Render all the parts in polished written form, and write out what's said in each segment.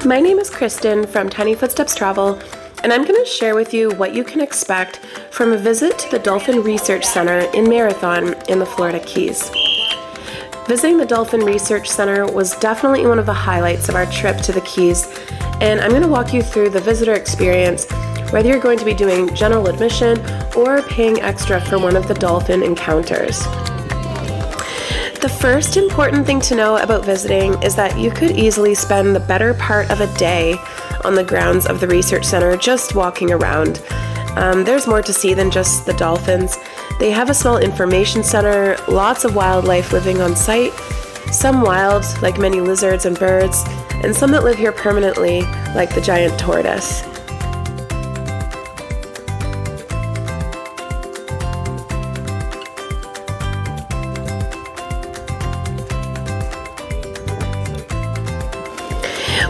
My name is Kristen from Tiny Footsteps Travel, and I'm going to share with you what you can expect from a visit to the Dolphin Research Center in Marathon in the Florida Keys. Visiting the Dolphin Research Center was definitely one of the highlights of our trip to the Keys, and I'm going to walk you through the visitor experience, whether you're going to be doing general admission or paying extra for one of the dolphin encounters. The first important thing to know about visiting is that you could easily spend the better part of a day on the grounds of the research center just walking around. There's more to see than just the dolphins. They have a small information center, lots of wildlife living on site, some wild, like many lizards and birds, and some that live here permanently, like the giant tortoise.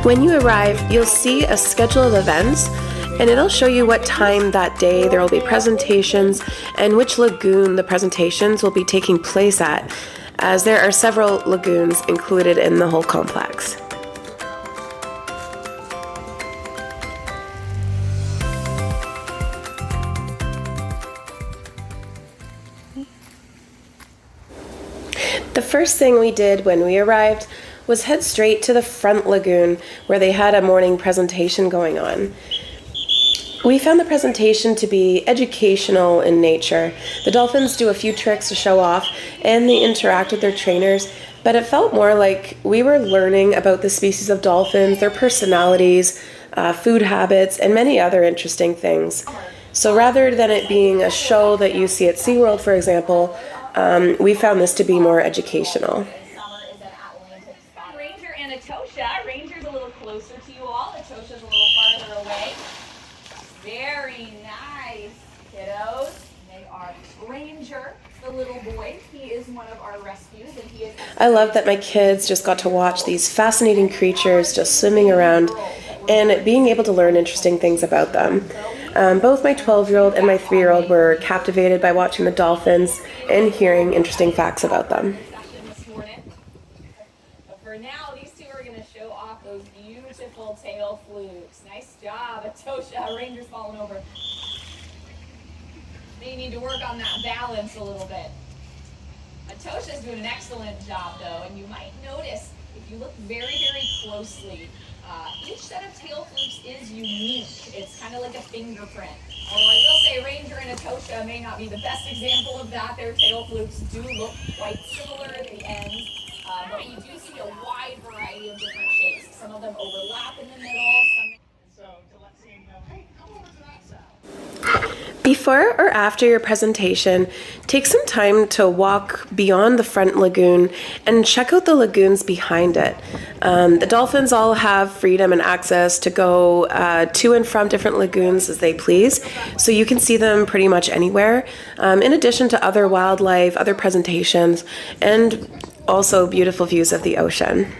When you arrive, you'll see a schedule of events, and it'll show you what time that day there will be presentations and which lagoon the presentations will be taking place at, as there are several lagoons included in the whole complex. The first thing we did when we arrived was head straight to the front lagoon where they had a morning presentation going on. We found the presentation to be educational in nature. The dolphins do a few tricks to show off and they interact with their trainers, but it felt more like we were learning about the species of dolphins, their personalities, food habits, and many other interesting things. So rather than it being a show that you see at SeaWorld, for example, we found this to be more educational. Ranger's a little closer to you all. Atosha's a little farther away. Very nice, kiddos. They are Ranger, the little boy. He is one of our rescues, and he is... I love that my kids just got to watch these fascinating creatures just swimming around and being able to learn interesting things about them. Both my 12-year-old and my 3-year-old were captivated by watching the dolphins and hearing interesting facts about them. For now, these two are going to show off those beautiful tail flukes. Nice job, Atosha. Ranger's falling over. They need to work on that balance a little bit. Atosha's doing an excellent job, though, and you might notice, if you look very, very closely, each set of tail flukes is unique. It's kind of like a fingerprint. Although I will say Ranger and Atosha may not be the best example of that. Their tail flukes do look quite similar at the ends. But you do see a wide variety of different shapes. Some of them overlap in the middle. So to let Sam know, hey, come over to that side. Before or after your presentation, take some time to walk beyond the front lagoon and check out the lagoons behind it. The dolphins all have freedom and access to go to and from different lagoons as they please, so you can see them pretty much anywhere, in addition to other wildlife, other presentations, and also beautiful views of the ocean.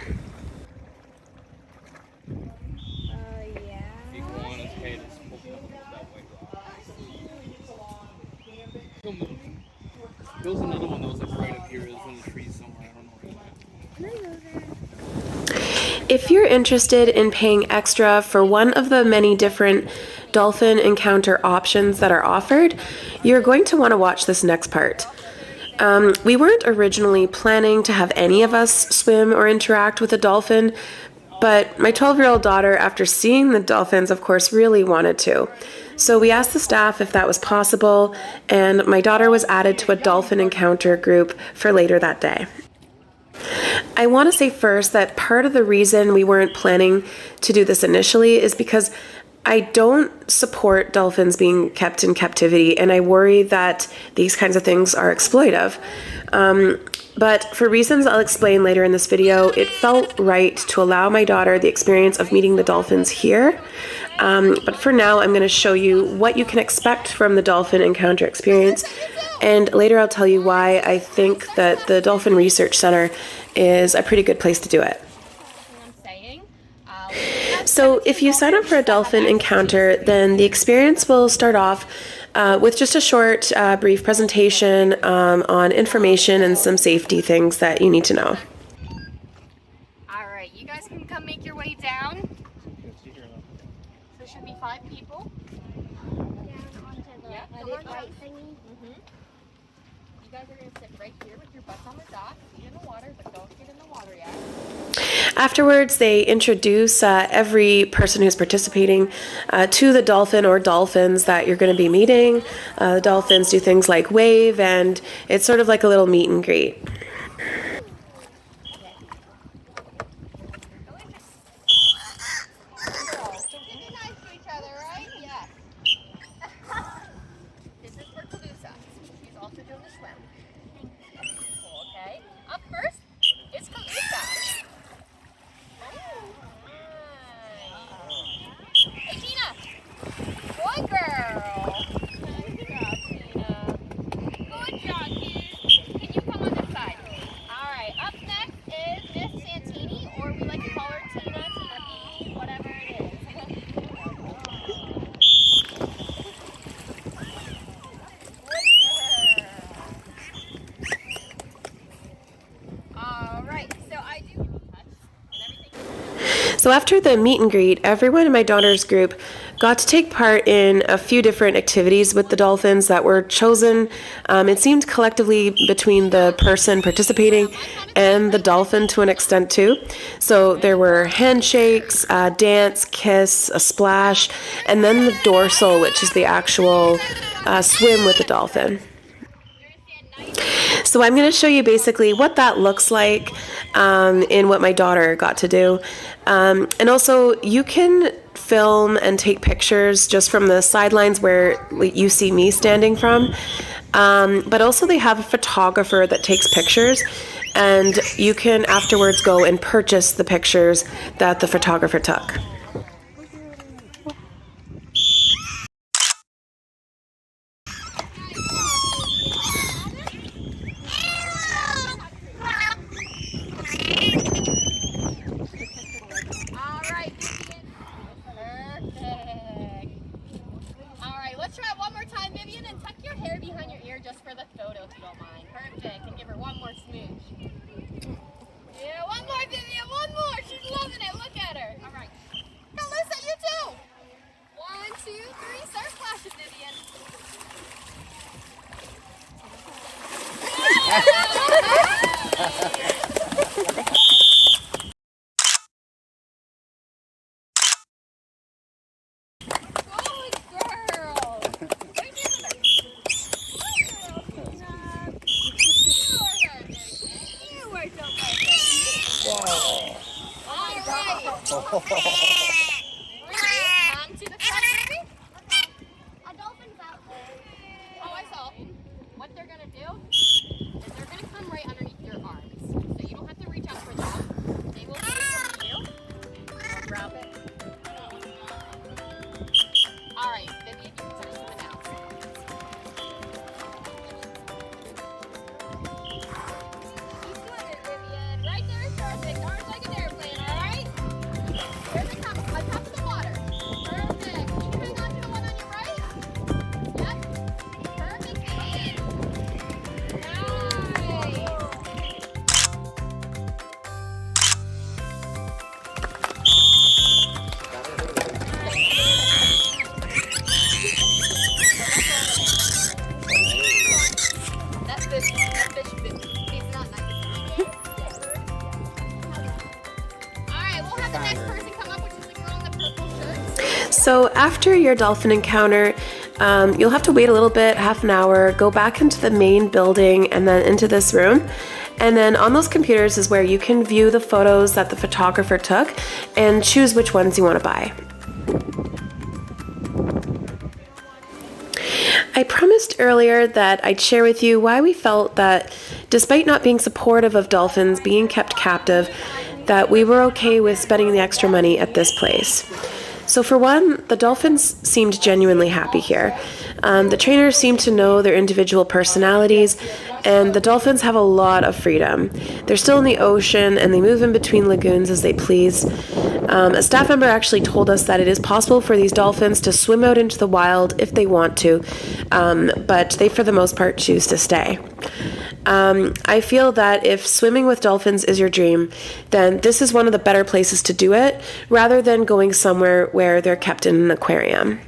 There's another one that was like right up here. There's in the trees somewhere. I don't know where. If you're interested in paying extra for one of the many different dolphin encounter options that are offered, you're going to want to watch this next part. We weren't originally planning to have any of us swim or interact with a dolphin, but my 12-year-old daughter, after seeing the dolphins, of course, really wanted to. So we asked the staff if that was possible, and my daughter was added to a dolphin encounter group for later that day. I want to say first that part of the reason we weren't planning to do this initially is because I don't support dolphins being kept in captivity, and I worry that these kinds of things are exploitive. But for reasons I'll explain later in this video, it felt right to allow my daughter the experience of meeting the dolphins here. But for now, I'm going to show you what you can expect from the dolphin encounter experience, and later I'll tell you why I think that the Dolphin Research Center is a pretty good place to do it. So if you sign up for a dolphin encounter, then the experience will start off with just a short, brief presentation on information and some safety things that you need to know. All right, you guys can come make your way down. So there should be 5 people. Down onto the Yep, white thingy. You guys are going to sit right here with your butts on the dock, feet in the water, but don't get in the water yet. Afterwards, they introduce every person who's participating to the dolphin or dolphins that you're going to be meeting. The dolphins do things like wave, and it's sort of like a little meet and greet. So be nice to each other, right? Yes. This is for Calusa. She's also doing the swim. Cool, okay. Up first is Calusa. Hey, Tina. Good girl. Good job, Tina. Good job, kid. Can you come on this side? All right. Up next is Miss Santini, or we like to call her Tina, Tina B, whatever it is. All right. So I do touch and everything. So after the meet and greet, everyone in my daughter's group got to take part in a few different activities with the dolphins that were chosen. It seemed collectively between the person participating and the dolphin to an extent too. So there were handshakes, a dance, kiss, a splash, and then the dorsal, which is the actual swim with the dolphin. So I'm going to show you basically what that looks like in what my daughter got to do. And also you can film and take pictures just from the sidelines where you see me standing from. But also they have a photographer that takes pictures, and you can afterwards go and purchase the pictures that the photographer took. All right, Vivian. Perfect. All right, let's try it one more time, Vivian, and tuck your hair behind your ear just for the photo, if you don't mind. Perfect. And give her one more smooch. Yeah, one more, Vivian. One more. She's loving it. Look at her. All right. Melissa, you too. 1, 2, 3. Start splashing, Vivian. Good girl. Right here, Mother. You are so perfect. All right. On to the front, baby. A dolphin's out there. Oh, I saw. What they're gonna do is they're gonna come right underneath your arms. So you don't have to reach out for them. They will take it from you. I'll grab it. All right, Vivian, you can finish the announcement. Keep doing it, Vivian. Right there is perfect. Arms like an airplane, all right? Here they come, on top of the water. Perfect. Can you hang on to the one on your right? Yep. Perfect, Vivian. Nice. That's fish. It's not nice. All right, we'll have the next person come up, which is the girl in the purple shirt. So after your dolphin encounter, you'll have to wait a little bit, half an hour, go back into the main building and then into this room. And then on those computers is where you can view the photos that the photographer took and choose which ones you want to buy. I promised earlier that I'd share with you why we felt that despite not being supportive of dolphins being kept captive, that we were okay with spending the extra money at this place. So for one, the dolphins seemed genuinely happy here. The trainers seemed to know their individual personalities, and the dolphins have a lot of freedom. They're still in the ocean, and they move in between lagoons as they please. A staff member actually told us that it is possible for these dolphins to swim out into the wild if they want to, but they, for the most part, choose to stay. I feel that if swimming with dolphins is your dream, then this is one of the better places to do it rather than going somewhere where they're kept in an aquarium.